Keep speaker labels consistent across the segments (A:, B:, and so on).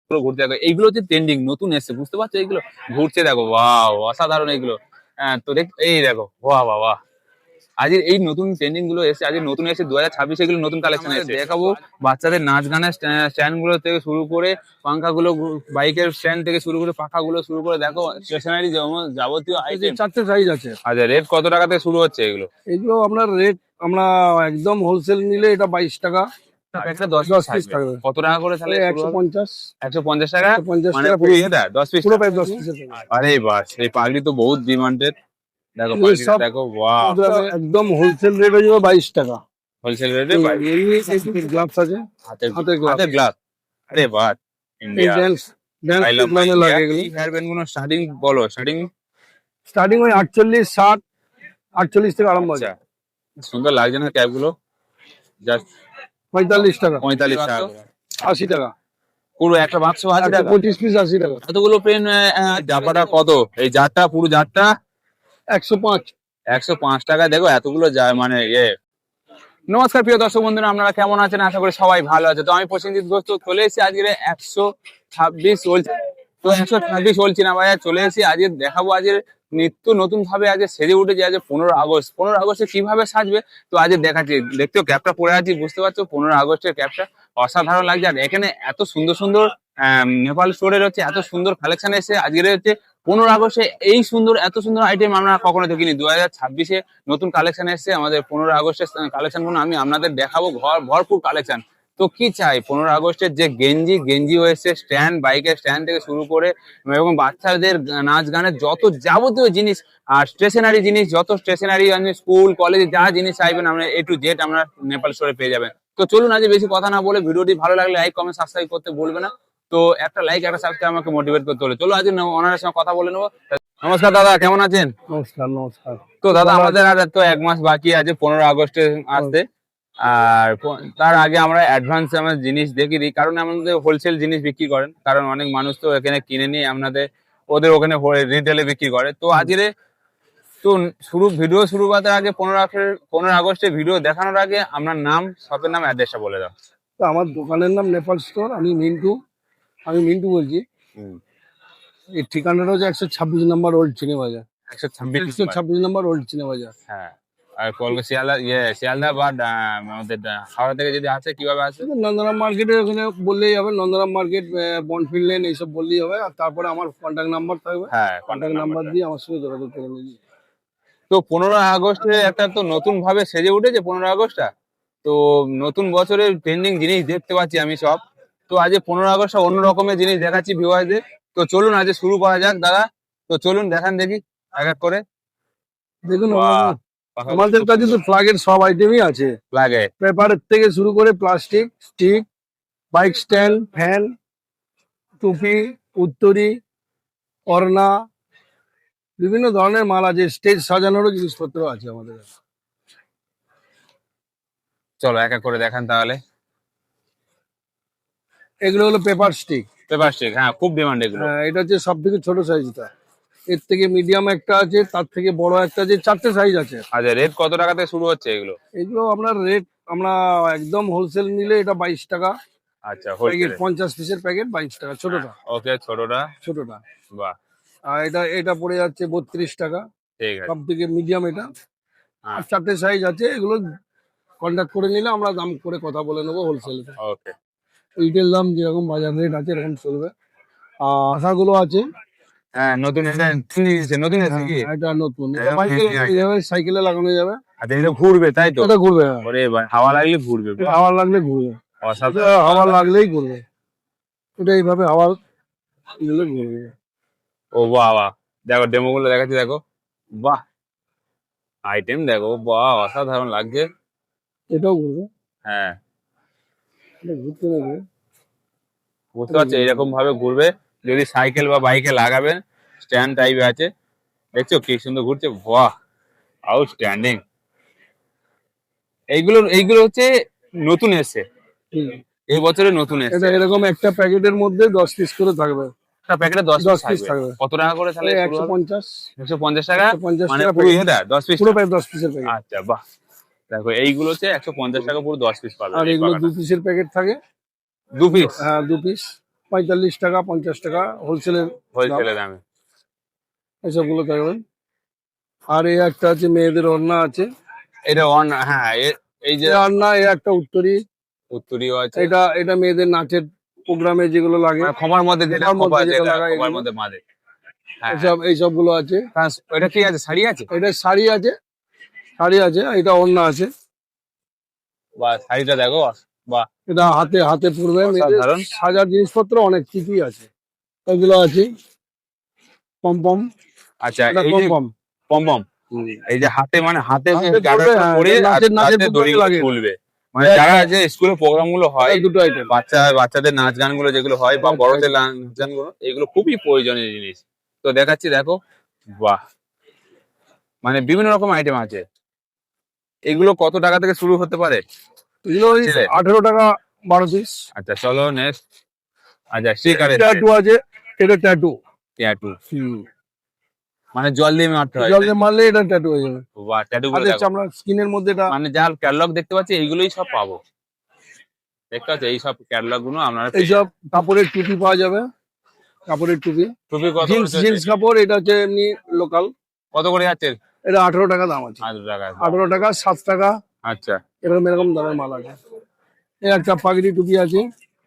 A: ঘুরতে দেখো, এইগুলো হচ্ছে ট্রেন্ডিং, নতুন এসছে, বুঝতে পারছো? এইগুলো ঘুরছে দেখো, ওয়াও অসাধারণ এইগুলো। হ্যাঁ তো দেখ, এই দেখো, বাহ বাহ বাহ। আজ এই নতুন ট্রেন্ডিং গুলো এসে, আজ নতুন এসে 2026 এগুলো নতুন কালেকশন এসে দেখাবো। বাচ্চাদের নাচ গানের স্ট্যান্ড গুলো থেকে শুরু করে, পাঙ্খা গুলো, বাইকের স্ট্যান্ড থেকে শুরু করে, পাখা গুলো শুরু করে, দেখো স্টেশনারি যেমন যাবতীয় আইটেম।
B: 4টে সাইজ আছে।
A: আচ্ছা, রেট কত টাকা থেকে শুরু হচ্ছে এগুলো?
B: এগুলো আপনার রেট আমরা একদম হোলসেল নিলে এটা 22 টাকা।
A: একটা 10
B: 10
A: পিস
B: পিস থাকবে।
A: কত টাকা করে তাহলে?
B: 150।
A: 150 টাকা
B: 150
A: মানে
B: টাকা
A: পুরো এটা 10 পিস?
B: পুরো 10 পিসের।
A: আরে বাস, এই পাগড়ি তো বহুত ডিমান্ডেড। দেখো
B: এগুলো
A: পাগড়িটা
B: সব
A: দেখো, ওয়াও।
B: একদম হোলসেল রেট হয়ে যাবে 22 টাকা।
A: হোলসেল রেটে
B: এই গ্লাভস আছে, হাতের
A: হাতের গ্লাভ। আরে বাহ,
B: এই
A: ইন্ডিয়া।
B: ড্যান্স
A: আই লাভ মাই
B: লাগে
A: ইন্ডিয়া।
B: এগুলো।
A: এই হেয়ার ব্যান্ড গুলো স্টার্টিং বলো, স্টার্টিং।
B: স্টার্টিং ওই 48, 60, 48 থেকে আরম্ভ আছে।
A: আচ্ছা, সুন্দর লাগছে না ক্যাপ গুলো? জাস্ট
B: 45 টাকা,
A: 45 টাকা,
B: 80 টাকা,
A: পুরো একটা বাক্স 80 টাকা।
B: 25 পিস 80 টাকা,
A: এতগুলো পেন। জাপাটা কত? এই জারটা, পুরো জারটা
B: 105।
A: 105 টাকা। দেখো এতগুলো যায় মানে নমস্কার প্রিয় দর্শক বন্ধুরা, আপনারা কেমন আছেন? আশা করি সবাই ভালো আছে। তো আমি প্রসেনজিৎ ঘোষ চলে এসেছি আজকে 126 চলছে, তো 126 চলছি না ভাইয়া, চলে এসেছি আজকে দেখাবো। আজকে নিত্য নতুন ভাবে আজকে সেজে উঠেছে। আজ 15 আগস্ট, 15 আগস্টে কিভাবে সাজবে তো আজকে দেখাচ্ছি। দেখতেও ক্যাপটা পরে আছি, বুঝতে পারছো? 15 আগস্টের ক্যাপটা অসাধারণ লাগছে। আর এখানে এত সুন্দর সুন্দর নেপাল স্টোরের হচ্ছে এত সুন্দর কালেকশন এসে আজকের হচ্ছে 15 আগস্টে। এই সুন্দর, এত সুন্দর আইটেম আমরা কখনো দেখিনি। 2026-এ নতুন কালেকশন এসছে। আমাদের 15 আগস্টের কালেকশন গুলো আমি আপনাদের দেখাবো, ভরপুর কালেকশন। তো কি চাই, 15 আগস্টের যে গেঞ্জি হয়েছে, স্ট্যান্ড, বাইকের স্ট্যান্ড থেকে শুরু করে, এবং বাচ্চাদের নাচ গানের যত যাবতীয় জিনিস, আর স্টেশনারি জিনিস, যত স্টেশনারি স্কুল কলেজে যা জিনিস চাইবেন আমরা A to Z আমরা নেপাল স্টোরে পেয়ে যাবেন। তো চলুন, আজ বেশি কথা না বলে, ভিডিওটি ভালো লাগলে লাইক কমেন্ট সাবস্ক্রাইব করতে ভুলবে না। তো একটা লাইক, একটা সাবস্ক্রাইব আমাকে মোটিভেট করতে হলে চলো আজ ওনার সঙ্গে কথা বলে নেবো। নমস্কার দাদা, কেমন আছেন?
B: নমস্কার, নমস্কার।
A: তো দাদা, আমাদের আর তো 1 মাস বাকি আছে 15 আগস্টে আসতে। আর তার আগে আমরা অ্যাডভান্স আমরা জিনিস দেখিয়ে দিই, কারণ আমাদের হোলসেল জিনিস বিক্রি করেন, কারণ অনেক মানুষ তো এখানে কিনে নিয়ে আপনাদের ওদের ওখানে রিটেলে বিক্রি করে। তো আজকে তো ভিডিও শুরু করার আগে 15 আগস্টে ভিডিও দেখানোর আগে আপনার নাম, শপের নাম, অ্যাড্রেসটা বলে দাও।
B: তো আমার দোকানের নাম নেপাল স্টোর। আমি মিন্টু বলছি। এই ঠিকানাটা হচ্ছে 126 নম্বর ওল্ড চিনে বাজার। 126 নম্বর ওল্ড চিনে বাজার।
A: হ্যাঁ। আর শিয়ালদা, শিয়ালদা বা আমাদের হাওড়া থেকে যদি আসে কিভাবে আসে?
B: নন্দরাম মার্কেটের ওখানে বললেই হবে, নন্দরাম মার্কেট, বনফিল্ড লেন, এইসব বললেই হবে। আর তারপরে আমার কন্ট্যাক্ট নাম্বার থাকবে,
A: হ্যাঁ,
B: কন্ট্যাক্ট নাম্বার দিয়ে আমার সঙ্গে যোগাযোগ করে নিবি।
A: তো 15 আগস্টে একটা তো নতুন ভাবে সেজে উঠেছে 15 আগস্টটা। তো নতুন বছরের ট্রেন্ডিং জিনিস দেখতে পাচ্ছি আমি সব। তো আজ 15 আগস্টটা অন্য রকমের জিনিস দেখাচ্ছি ভিউয়ারদের। তো চলুন আজ শুরু করা যাক দাদা। তো চলুন দেখান দেখি এক এক করে।
B: দেখুন, আমাদের কাছে তো ফ্ল্যাগের সব আইটেমই আছে।
A: ফ্ল্যাগে
B: পেপারের থেকে শুরু করে plastic, stick, bike stand, fan, টুপি, উত্তরি, অর্না, বিভিন্ন ধরনের মাল আছে। স্টেজ সাজানোরও জিনিসপত্র আছে আমাদের কাছে।
A: চলো এক এক করে দেখান তাহলে।
B: এগুলো হলো পেপার স্টিক।
A: পেপার স্টিক, হ্যাঁ খুব ডিমান্ড এগুলো।
B: এটা হচ্ছে সব থেকে ছোট সাইজটা। এর থেকে মিডিয়াম একটা আছে, তার থেকে বড় একটা আছে, 4টে সাইজ আছে।
A: আচ্ছা, রেট কত টাকা থেকে শুরু হচ্ছে এগুলো?
B: এগুলো আপনার রেট আমরা একদম হোলসেল নিলে এটা 22 টাকা।
A: আচ্ছা,
B: 50 পিসের প্যাকেট 22 টাকা, ছোটটা।
A: ওকে, ছোটটা। বাহ।
B: আর এটা পড়ে যাচ্ছে 32 টাকা।
A: ঠিক আছে।
B: সব থেকে মিডিয়াম এটা। আর 4টে সাইজ আছে। এগুলো কন্ট্যাক্ট করে নিলে আমরা দাম করে কথা বলে নেবো হোলসেলে।
A: ওকে।
B: রিটেল দাম যেরকম বাজার রেট আছে এরকম চলবে। আর আশাগুলো আছে।
A: হ্যাঁ, নতুন নতুন এসেছে কি?
B: এটা নতুন, সাইকেলে লাগানো যাবে।
A: আচ্ছা, এটা ঘুরবে তাই তো?
B: এটা ঘুরবে।
A: ওরে ভাই, হাওয়া লাগলে ঘুরবে।
B: হাওয়া লাগলে ঘুরবে, হাওয়া লাগলেই ঘুরবে। এটা এইভাবে হাওয়া দিলে ঘুরবে।
A: ও বাহ বাহ, দেখো ডেমো গুলো দেখাচ্ছি, দেখো বাহ, আইটেম দেখো, বাহ অসাধারণ লাগছে।
B: এটাও ঘুরবে।
A: হ্যাঁ,
B: এটা ঘুরতে দেবে।
A: বুঝতে পারছো, এইরকম ভাবে ঘুরবে। যদি সাইকেল বা বাইকে লাগাবেন, স্ট্যান্ড টাইপ আছে, দেখছো কি সুন্দর ঘুরছে, বাহ আউটস্ট্যান্ডিং। এইগুলো হচ্ছে নতুন এসছে, এই বছরে নতুন এসছে।
B: এটা এরকম একটা প্যাকেটের মধ্যে 10 পিস করে থাকবে।
A: একটা প্যাকেটে 10 পিস থাকবে। কত টাকা করে তাহলে?
B: 150।
A: 150 টাকা,
B: 150
A: মানে
B: টাকা
A: পুরো এটা 10 পিস,
B: পুরো 10 পিসের প্যাকেট।
A: আচ্ছা বাহ, দেখো এইগুলো হচ্ছে 150 টাকা পুরো 10 পিস পাবে।
B: আর এগুলো 2 পিসের প্যাকেট থাকে।
A: 2 পিস?
B: হ্যাঁ, 2 পিস। 45 টাকা 50 টাকা হোলসেলের
A: হোলসেলের দামে।
B: এসবগুলো থাকবে। আর এই একটা আছে মেয়েদের ওড়না আছে,
A: এটা অন, হ্যাঁ এই যে
B: এই ওড়না, এই একটা উত্তরী,
A: উত্তরীয় আছে,
B: এটা এটা মেয়েদের নাচের প্রোগ্রামে যেগুলো লাগে,
A: মানে খোমার মধ্যে যেটা,
B: খোমার মধ্যে
A: খোপা
B: যেটা
A: যেটা
B: লাগায়
A: খোপার
B: এগুলো।
A: মধ্যে বাঁধে। হ্যাঁ
B: এইসব গুলো আছে।
A: এটা কি আছে, শাড়ি আছে?
B: এটা শাড়ি আছে, শাড়ি আছে, এটা ওড়না আছে।
A: বা শাড়িটা দেখো, বা
B: এটা হাতে হাতে পরবে মেয়েদের
A: অসাধারণ।
B: সাজার জিনিসপত্র অনেক কিছুই আছে, এগুলো আছে। পমপম,
A: আচ্ছা
B: এটা
A: এই যে
B: পমপম।
A: পমপম, এই যে হাতে, মানে হাতে
B: হাতে
A: গাঁদাটা
B: পরবে, হ্যাঁ,
A: পরে
B: এটা
A: আর
B: নাচের
A: হাতে
B: প্রোগ্রামে
A: দড়িগুলো
B: লাগে।
A: ঝুলবে। মানে যারা যে স্কুলে প্রোগ্রাম গুলো হয়,
B: এটা দুটো আইটেম।
A: বাচ্চাদের নাচ গান গুলো যেগুলো হয়, বা
B: আচ্ছা,
A: বড়দের নাচ গান গুলো, এগুলো খুবই প্রয়োজনীয় জিনিস। তো দেখাচ্ছি দেখো, বাহ, মানে বিভিন্ন রকম আইটেম আছে। এগুলো কত টাকা থেকে শুরু হতে পারে?
B: এগুলো ওই
A: ছেলে।
B: 18 টাকা 12 পিস।
A: আচ্ছা চলো নেক্সট। আচ্ছা স্টিকার
B: ট্যাটু আছে, এটা ট্যাটু।
A: ট্যাটু, মানে জল দিয়ে মারতে হয়?
B: জল দিয়ে মারলে এটা ট্যাটু হয়ে যাবে।
A: বাহ, ট্যাটু গুলো
B: হাতের
A: দেখো,
B: চামড়া স্কিনের মধ্যে এটা।
A: মানে যার ক্যাটালগ দেখতে পাচ্ছি এইগুলোই সব পাবো। দেখতে পাচ্ছি এইসব ক্যাটালগ গুলো আপনারা পেয়ে
B: এইসব কাপড়ের টুপি পাওয়া যাবে, কাপড়ের টুপি,
A: যাবেন। টুপি কত করে
B: জিন্স
A: চলছে?
B: জিন্স কাপড়, এটা হচ্ছে এমনি লোকাল,
A: কত করে যাচ্ছে?
B: এটা 18 টাকা দাম আছে।
A: 8 টাকা।
B: 18 টাকা, 7 টাকা,
A: আচ্ছা,
B: এরকম এরকম দামের মাল আছে। এই একটা পাগড়ি টুপি আছে,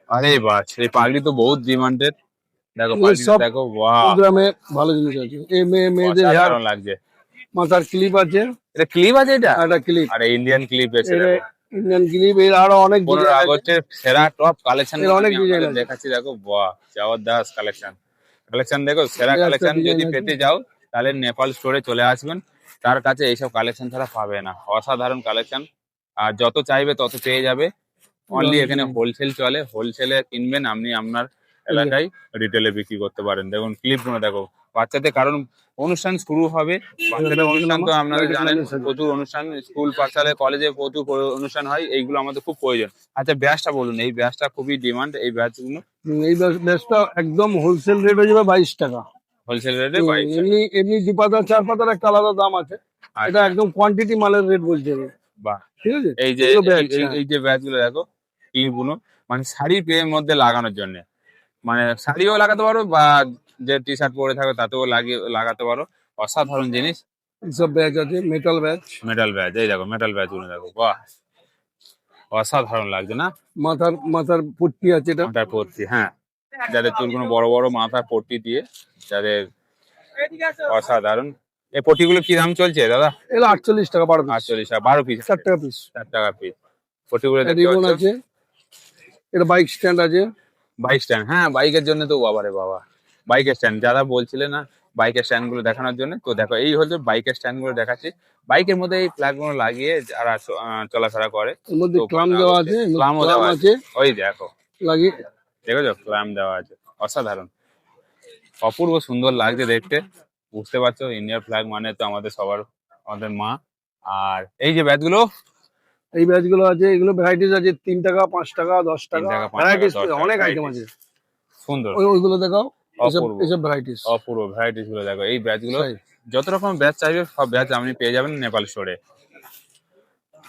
A: আরে বাহ, এই পাগড়ি তো বহুত ডিমান্ডেড। দেখো
B: এগুলো
A: পাগড়ি
B: সব
A: দেখো, বাহ,
B: প্রোগ্রামে ভালো জিনিস আছে। এই মেয়েদের হেয়ার,
A: অসাধারণ লাগছে।
B: মাথার ক্লিপ আছে,
A: এটা ক্লিপ আছে এটা?
B: একটা ক্লিপ,
A: আরে ইন্ডিয়ান ক্লিপ এসে
B: এর
A: দেখো,
B: ইন্ডিয়ান ক্লিপ, এর আরো অনেক
A: 15
B: ডিজাইন আছে।
A: আগস্টের সেরা টপ কালেকশন
B: এর অনেক ডিজাইন আছে।
A: দেখাচ্ছি দেখো, বাহ, জবরদস্ত কালেকশন। কালেকশন দেখো, সেরা
B: এই একটা
A: কালেকশন
B: ডিজাইন
A: যদি
B: আছে।
A: পেতে যাও তাহলে নেপাল স্টোরে চলে আসবেন, তার কাছে এইসব কালেকশন ছাড়া পাবে না। অসাধারণ কালেকশন, আর যত চাইবে তত পেয়ে যাবে। অনলি এখানে হোলসেল চলে, হোলসেলে কিনবেন আপনি, আপনার এলাকায় রিটেলে বিক্রি করতে পারেন। দেখুন ক্লিপ গুলো দেখো, বাচ্চাদের কারণ অনুষ্ঠান শুরু হবে, বাচ্চাদের অনুষ্ঠান তো আপনারা জানেন, প্রচুর অনুষ্ঠান, স্কুল পাঠশালায় কলেজে প্রচুর অনুষ্ঠান হয়, এইগুলো আমাদের খুব প্রয়োজন। আচ্ছা ব্যাচটা বলুন, এই ব্যাচটা খুবই ডিমান্ড, এই ব্যাচ গুলো
B: এই ব্যাসটা একদম হোলসেল রেট হয়ে যাবে 22 টাকা।
A: হোলসেল রেটে
B: এমনি এমনি 2 পাতা 4 পাতার একটা আলাদা দাম আছে, এটা একদম কোয়ান্টিটি মালের রেট বলছে আমি।
A: বাহ,
B: ঠিক আছে,
A: এই যে
B: এগুলো batch, হ্যাঁ।
A: এই যে ব্যাচ গুলো দেখো, ক্লিপ গুলো মানে শাড়ির পেয়ের মধ্যে লাগানোর জন্য, মানে শাড়িও লাগাতে পারো, বা যে টি শার্ট পরে থাকবে তাতেও লাগাতে পারো। অসাধারণ জিনিস।
B: এইসব ব্যাচ আছে, মেটাল ব্যাচ।
A: মেটাল ব্যাচ, এই দেখো মেটাল ব্যাচ গুলো দেখো, বাহ, অসাধারণ লাগছে না?
B: মাথার মাথার পট্টি আছে, এটা
A: মাথার পট্টি, হ্যাঁ, যাদের চুলগুলো বড় বড়, মাথার পট্টি দিয়ে যাদের, অসাধারণ। এই পট্টিগুলো কি দাম চলছে দাদা?
B: এগুলো 48 টাকা 12 পিস,
A: 48 টাকা, 12 পিস,
B: 4 টাকা পিস।
A: 4 টাকা পিস পট্টিগুলো দেখতে
B: রিবন
A: পাচ্ছ।
B: আছে, এটা বাইক স্ট্যান্ড আছে।
A: বাইক স্ট্যান্ড, হ্যাঁ বাইকের জন্য তো, বাবারে বাবা, বাইকের স্ট্যান্ড যারা বলছিলে না, বাইকের স্ট্যান্ড গুলো দেখানোর জন্য, তো দেখো এই হচ্ছে বাইকের স্ট্যান্ড গুলো দেখাচ্ছি। বাইকের মধ্যে এই ফ্ল্যাগ গুলো লাগিয়ে যারা চলাফেরা করে,
B: এর মধ্যে
A: তো
B: ক্লাম দেওয়া আছে,
A: ক্লামও
B: ক্লাম
A: দেওয়া
B: আছে
A: ওই দেখো,
B: লাগিয়ে।
A: দেখেছো ক্লাম দেওয়া আছে, অসাধারণ, অপূর্ব সুন্দর লাগছে দেখতে। বুঝতে পারছো, ইন্ডিয়ার ফ্ল্যাগ মানে তো আমাদের সবার, আমাদের মা। আর এই যে ব্যাচ গুলো,
B: এই ব্যাচ গুলো আছে, এগুলো ভ্যারাইটিস আছে, 3 টাকা 5 টাকা 10
A: 3
B: টাকা,
A: টাকা 5 টাকা
B: ভ্যারাইটিস
A: 10 টাকা
B: অনেক আইটেম
A: varieties।
B: আছে।
A: সুন্দর,
B: ওইগুলো দেখাও, এসব
A: অপূর্ব,
B: এসব ভ্যারাইটিস।
A: অপূর্ব ভ্যারাইটিস গুলো দেখো, এই ব্যাচ গুলো যত রকম ব্যাচ চাইবে সব ব্যাচ আপনি পেয়ে যাবেন নেপাল স্টোরে।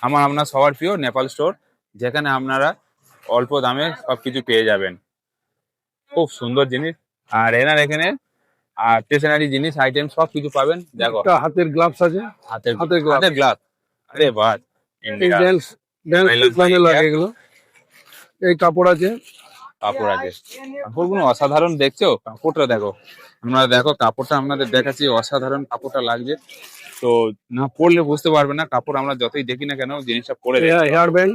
A: আপনার সবার প্রিয় নেপাল স্টোর, যেখানে আপনারা অল্প দামে সবকিছু পেয়ে যাবেন। খুব সুন্দর জিনিস, আর এখানে আর স্টেশনারি জিনিস আইটেম সব কিছু পাবেন। দেখো
B: একটা হাতের গ্লাভস আছে,
A: হাতের
B: হাতের গ্লাভস।
A: হাতের গ্লাভ, আরে বাহ,
B: এই
A: ইন্ডিয়া
B: ড্যান্স ড্যান্স
A: Nylon
B: মানে
A: India।
B: লাগে এগুলো। এই কাপড় আছে,
A: কাপড় আছে, কাপড়গুলো অসাধারণ দেখছো, কাপড়টা দেখো, আমরা দেখো কাপড়টা আপনাদের দেখাচ্ছি, অসাধারণ কাপড়টা লাগছে। তো না পরলে বুঝতে পারবে না, কাপড় আমরা যতই দেখি না কেন জিনিসটা পরে দেখি।
B: হেয়ার ব্যান্ড,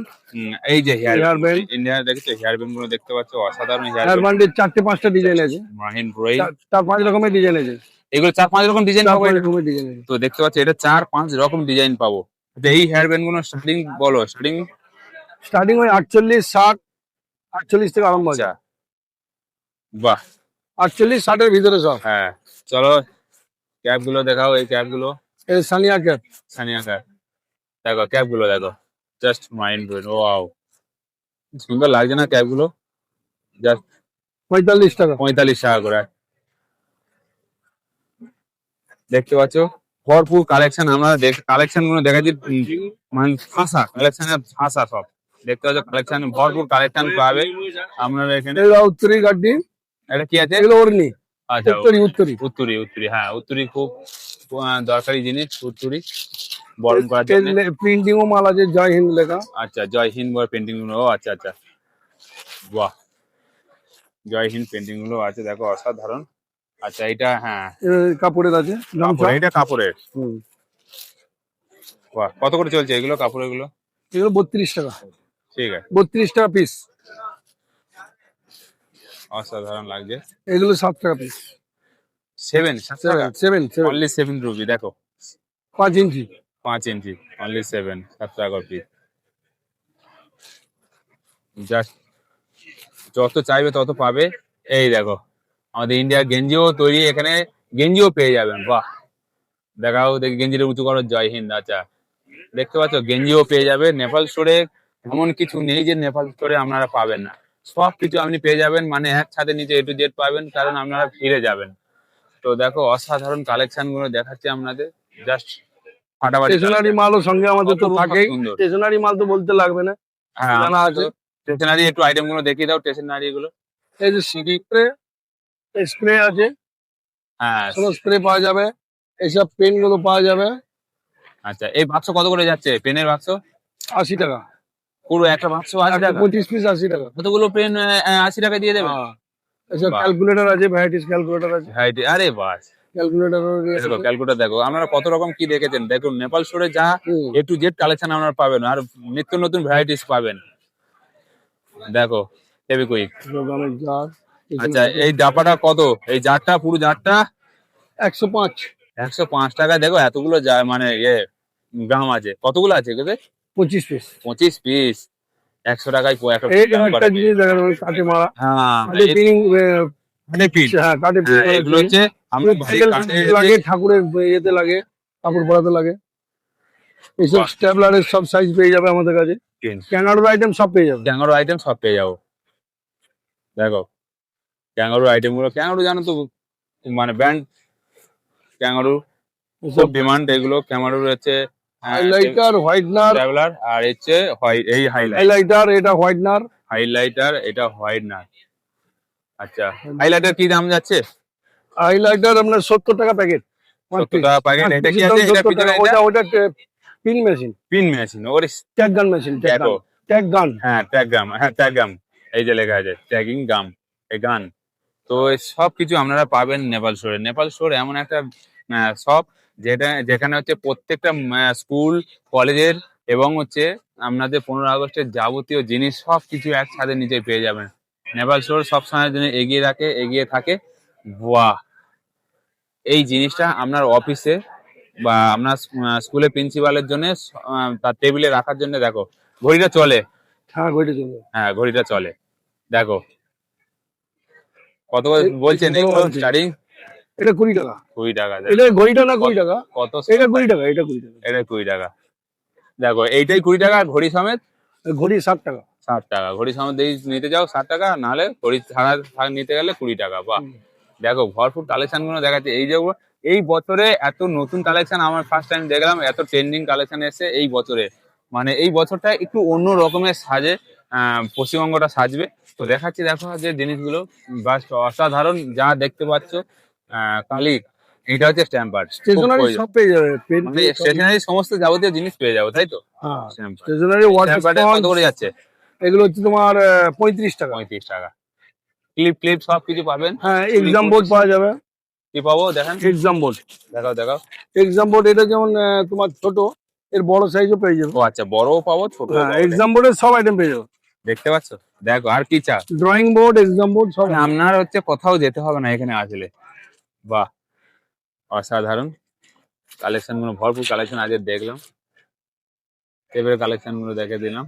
A: এই যে হেয়ার
B: হেয়ার ব্যান্ড,
A: ইন্ডিয়া দেখেছো, হেয়ার ব্যান্ড গুলো দেখতে পাচ্ছ, অসাধারণ হেয়ার
B: হেয়ার
A: ব্যান্ড।
B: ব্যান্ডের 4টে 5টা ডিজাইন আছে,
A: মাহিন ব্রোইন,
B: 4-5 রকমের ডিজাইন আছে,
A: এগুলো 4-5 রকম ডিজাইন পাবো
B: 4-5 রকমের ডিজাইন আছে।
A: তো দেখতে পাচ্ছি, এটা 4-5 রকম ডিজাইন পাবো। তো এই হেয়ার ব্যান্ড গুলো স্টার্টিং বলো,
B: স্টার্টিং ওই 48 60, 48 থেকে আরম্ভ আছে।
A: আচ্ছা, বাহ,
B: 48 60 এর ভিতরে সব।
A: হ্যাঁ, চলো ক্যাপ গুলো দেখাও, এই ক্যাপ গুলো,
B: এই সানিয়া ক্যাপ,
A: সানিয়া ক্যাপ দেখো, ক্যাপ গুলো দেখো, জাস্ট মাইন্ড ব্লোয়িং, ওয়াও, সুন্দর লাগছে না ক্যাপ গুলো? জাস্ট
B: 45 টাকা।
A: 45 টাকা করে দেখতে পাচ্ছ, ভরপুর কালেকশন। আমরা কালেকশন গুলো দেখাচ্ছি, মানে ফাঁসা কালেকশনের, ফাঁসা সব, দেখতে পাচ্ছ কালেকশন, ভরপুর কালেকশন পাবে আপনারা এখানে।
B: এগুলো উত্তরি গাড্ডি,
A: এটা কি আছে?
B: এগুলো ওড়নি,
A: আচ্ছা,
B: উত্তরি উত্তরি।
A: উত্তরি, উত্তরি, হ্যাঁ উত্তরি খুব দরকারি জিনিস উত্তরি, বরণ করার জন্য।
B: প্রিন্টিং ও মাল আছে, জয় হিন্দ লেখা।
A: আচ্ছা, জয় হিন্দ পেন্টিং গুলো, ও আচ্ছা আচ্ছা, বাহ, জয় হিন্দ পেন্টিং গুলো আছে দেখো, অসাধারণ। আচ্ছা এটা, হ্যাঁ
B: কাপড়ের আছে, গামছা।
A: কাপড়, এটা কাপড়ের,
B: হুম।
A: বাহ, কত করে চলছে এগুলো কাপড়ের গুলো?
B: এগুলো 32 টাকা,
A: ঠিক আছে,
B: 32 টাকা পিস।
A: অসাধারণ লাগছে।
B: এগুলো 7 টাকা পিস।
A: 7 টাকা,
B: 7
A: অনলি 7 রুপি, দেখো
B: 5 ইঞ্চি।
A: 5 ইঞ্চি, অনলি 7 টাকা পিস। জাস্ট যত চাইবে তত পাবে। এই দেখো আমাদের ইন্ডিয়ার গেঞ্জিও তৈরি, এখানে গেঞ্জিও পেয়ে যাবেন। বাহ, দেখাও দেখি গেঞ্জিটা উঁচু করো, জয় হিন্দ। আচ্ছা, দেখতে পাচ্ছ গেঞ্জিও পেয়ে যাবে নেপাল স্টোরে। এমন কিছু নেই যে নেপাল স্টোরে আপনারা পাবেন না, সব কিছু আপনি পেয়ে যাবেন, মানে একসাথে নিচে A to Z পাবেন, কারণ আপনারা ফিরে যাবেন। তো দেখো অসাধারণ কালেকশন গুলো দেখাচ্ছি আপনাদের, জাস্ট ফাটাফাটি
B: স্টেশনারি মালও সঙ্গে আমাদের তো
A: অপরূপ
B: থাকেই,
A: সুন্দর।
B: স্টেশনারি মাল তো বলতে লাগবে না,
A: হ্যাঁ,
B: জানা আছে।
A: স্টেশনারি একটু আইটেম গুলো দেখিয়ে দাও, স্টেশনারি গুলো।
B: এই যে স্প্রে, স্প্রে আছে,
A: হ্যাঁ,
B: কোনো স্প্রে পাওয়া যাবে, এইসব পেন গুলো পাওয়া যাবে।
A: আচ্ছা এই বাক্স কত করে যাচ্ছে, পেনের বাক্স?
B: 80 টাকা,
A: পুরো একটা বাক্স 80 টাকা?
B: 25 পিস 80 টাকা।
A: কতগুলো পেন 80 টাকা দিয়ে দেবেন?
B: হ্যাঁ। এসব
A: বাহ।
B: ক্যালকুলেটর আছে, ভ্যারাইটিস ক্যালকুলেটর আছে,
A: আরে বাস,
B: ক্যালকুলেটর।
A: দেখো ক্যালকুলেটর দেখো, আপনারা কত রকম কি দেখেছেন, দেখুন নেপাল স্টোরে যা A to Z কালেকশন আপনারা পাবেন, আর নিত্য নতুন ভ্যারাইটিস পাবেন। দেখো ফেভিকুইক। আচ্ছা এই ডাব্বাটা কত, এই জারটা, পুরো জারটা?
B: 105,
A: 105 টাকা। দেখো এতগুলো মানে গ্রাম আছে, কতগুলো আছে এগুলোতে?
B: 25 পিস।
A: 25 পিস, 100 টাকায় একটা
B: এই একটা জিনিস দেখেন, কাটে মারা,
A: হ্যাঁ,
B: কাটে পিনিং,
A: অনেক পিস।
B: হ্যাঁ কাটে
A: এগুলো হচ্ছে আমরা
B: লাগে, ঠাকুরের ইয়েতে লাগে, কাপড় পরাতে লাগে। এইসব স্টেপলারের সব সাইজ পেয়ে যাবে আমাদের কাছে, ক্যাঙ্গারুর আইটেম সব পেয়ে যাবে।
A: ক্যাঙ্গারু আইটেম সব পেয়ে যাবো। দেখো ক্যাঙ্গারু আইটেম গুলো, ক্যাঙ্গারু জানো তো মানে ব্র্যান্ড, ক্যাঙ্গারু খুব ডিমান্ড। এগুলো ক্যাঙ্গারুর হচ্ছে
B: হাইলাইটার, হোয়াইটনার,
A: ট্রাভেলার, আর হচ্ছে এই
B: হাইলাইটার, এটা হোয়াইটনার,
A: হাইলাইটার, এটা হোয়াইটনার। আচ্ছা হাইলাইটার কি দাম যাচ্ছে?
B: হাইলাইটার আপনার 70 টাকা প্যাকেট।
A: 70 টাকা প্যাকেট। এটা কি আছে, এটা পিছনে
B: ওটা ওটা পিন মেশিন,
A: পিন মেশিন, ওর
B: ট্যাগ গান মেশিন,
A: দেখো,
B: ট্যাগ গান।
A: হ্যাঁ ট্যাগ গাম, হ্যাঁ ট্যাগ গাম, এই যে লেখা আছে ট্যাগিং গাম, এই গান। তো এই সব কিছু আপনারা পাবেন নেপাল স্টোরে। নেপাল স্টোর এমন একটা শপ যেখানে হচ্ছে প্রত্যেকটা স্কুল কলেজের এবং হচ্ছে আপনাদের 15 আগস্টের যাবতীয় জিনিস সব কিছু একসাথে নিচে পেয়ে যাবেন। নেপাল স্টোর সবসময়ের জন্য এগিয়ে এগিয়ে থাকে। বাহ, এই জিনিসটা আপনার অফিসে বা আপনার স্কুলের প্রিন্সিপালের জন্য তার টেবিলে রাখার জন্য। দেখো ঘড়িটা চলে,
B: হ্যাঁ ঘড়িটা চলবে,
A: হ্যাঁ ঘড়িটা চলে। দেখো কত করে বলছেন এগুলো স্টার্টিং?
B: এটা 20 টাকা।
A: 20 টাকা,
B: এটা ঘড়িটা না 20 টাকা,
A: কত?
B: এটা 20 টাকা, এটা 20 টাকা,
A: এটা 20 টাকা। দেখো এইটাই 20 টাকা, ঘড়ি সমেত
B: ঘড়ি 60 টাকা।
A: 60 টাকা, ঘড়ি সমেত নিতে যাও 60 টাকা, নাহলে ঘড়ি ছাড়া নিতে গেলে 20 টাকা। বাহ, দেখো ভরপুর কালেকশন গুলো দেখাচ্ছে। এই যে এই বছরে এত নতুন কালেকশন আমার ফার্স্ট টাইম দেখলাম, এত ট্রেন্ডিং কালেকশন এসেছে এই বছরে। মানে এই বছরটা একটু অন্য রকমের সাজে পশ্চিমবঙ্গটা সাজবে। তো দেখাচ্ছি, দেখো যে জিনিসগুলো বাস অসাধারণ, যা দেখতে পাচ্ছ। কালিক, এটা হচ্ছে স্ট্যাম্পার,
B: স্টেশনারি সব পেয়ে যাবে, পেন,
A: স্টেশনারি সমস্ত যাবতীয় জিনিস পেয়ে যাবো, তাই তো?
B: হ্যাঁ
A: স্ট্যাম্পার,
B: স্টেশনারি, ওয়াটার
A: কত করে যাচ্ছে?
B: এগুলো হচ্ছে তোমার 35 টাকা।
A: 35 টাকা। ক্লিপ সব কিছু পাবেন।
B: হ্যাঁ এক্সাম বোর্ড পাওয়া যাবে।
A: কি পাবো দেখেন?
B: এক্সাম বোর্ড,
A: দেখাও।
B: এক্সাম বোর্ড এটা যেমন তোমার ছোট, এর বড় সাইজও পেয়ে যাবে।
A: ও আচ্ছা, বড়ও পাবো, ছোট।
B: হ্যাঁ এক্সাম বোর্ডের সব আইটেম পেয়ে যাবে,
A: দেখতে পাচ্ছ। দেখো আর কি চা,
B: ড্রয়িং বোর্ড, এক্সাম বোর্ড সব।
A: আপনার হচ্ছে কোথাও যেতে হবে না এখানে আসলে। বাহ, অসাধারণ কালেকশন গুলো, ভরপুর কালেকশন আজ দেখলাম। এবারে কালেকশন গুলো দেখে দিলাম।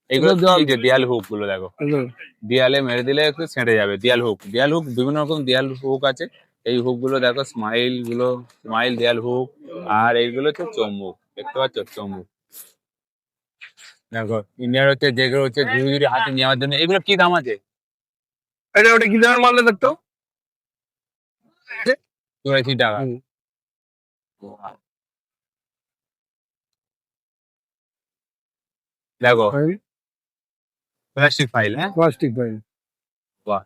A: এগুলো এই যে দেয়াল হুক গুলো দেখো, দেয়ালে মেরে দিলে একটু ছেঁটে যাবে। দেয়াল হুক বিভিন্ন রকম দেয়াল হুক আছে। এই হুক গুলো দেখো, স্মাইল দেয়াল হুক। আর এইগুলো হচ্ছে চম্বুক, দেখতে পাচ্ছ চম্বুক। দেখো ইন্ডিয়ার হচ্ছে যেগুলো হচ্ছে ঝুড়ি হাতে নেওয়ার জন্য, এগুলো কি দাম আছে?
B: এটা ওটা কি দামের মাল দেখতো?
A: 84 টাকা। দেখো প্লাস্টিক ফাইল, হ্যাঁ
B: প্লাস্টিক ফাইল।
A: বাহ,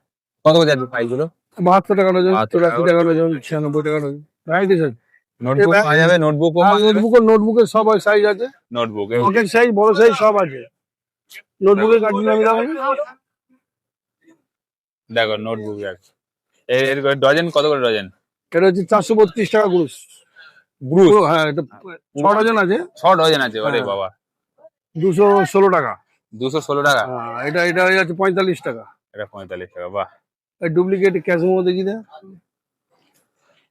A: কত করে যাচ্ছে ফাইল গুলো?
B: 72 টাকা ডজন,
A: 72
B: 84 টাকা ডজন, 96 টাকা ডজন। ভ্যারাইটিস আছে।
A: নোটবুক
B: এবার-
A: পাওয়া যাবে, নোটবুকও পাওয়া যাবে।
B: নোটবুকের সব সাইজ আছে,
A: নোটবুক
B: পকেট সাইজ, বড় সাইজ সব আছে। নোটবুকের কাটিং আমি দেখাবো।
A: দেখো নোটবুক আছে। এর ডজন কত করে ডজন?
B: এটা হচ্ছে 432 টাকা গ্রুস।
A: গ্রুপ
B: হ্যাঁ, এটা 6 ডজন আছে,
A: 6 ডজন আছে, ওরে
B: হ্যাঁ।
A: বাবা
B: 216 টাকা।
A: 216 টাকা।
B: এটা এটা আছে 45 টাকা।
A: এটা 45 টাকা, বাহ।
B: ডুপ্লিকেট ক্যাশের মধ্যে কি দেয়?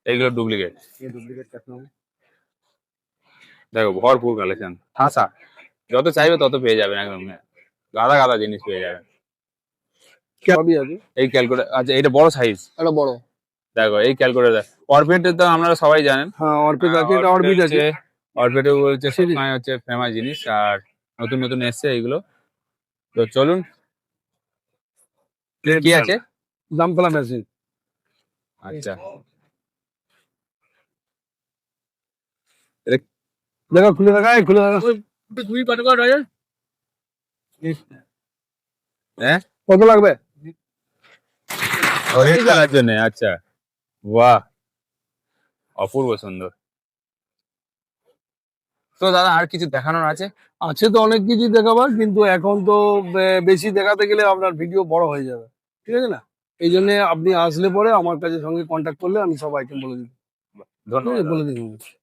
A: এইগুলো ডুপ্লিকেট।
B: ডুপ্লিকেট ক্যাশ নাও।
A: দেখো ভরপুর কালেকশন, ঠাসা, যত চাইবে তত পেয়ে যাবেন, একদম গাদা গাদা জিনিস পেয়ে যাবেন।
B: সবই আছে।
A: এই ক্যালকুলেটর, আচ্ছা এটা বড় সাইজ।
B: এটা বড়।
A: দেখো এই ক্যালকুলেটর, অরবিটের তো আপনারা সবাই জানেন।
B: হ্যাঁ, অরবিট আছে, এটা অরবিট আছে।
A: অরবিট হচ্ছে সবসময় হচ্ছে ফেমাস জিনিস, আর নতুন নতুন এসছে এইগুলো। তো চলুন, কি আছে?
B: জামতলা মেশিন।
A: আচ্ছা
B: দেখো খুলে দেখা, খুলে দেখা।
A: হ্যাঁ,
B: কত লাগবে?
A: অরেঞ্জ কালার জন্য, আচ্ছা বাহ, অপূর্ব সুন্দর। তো দাদা আর কিছু দেখানোর আছে?
B: আছে তো অনেক কিছু দেখাবার, কিন্তু এখন তো বেশি দেখাতে গেলে আপনার ভিডিও বড় হয়ে যাবে, ঠিক আছে না? এই জন্য আপনি আসলে পরে আমার কাছে সঙ্গে কন্ট্যাক্ট করলে আমি সব আইটেম বলে দিই,
A: ধন্যবাদ।
B: বলে দিই।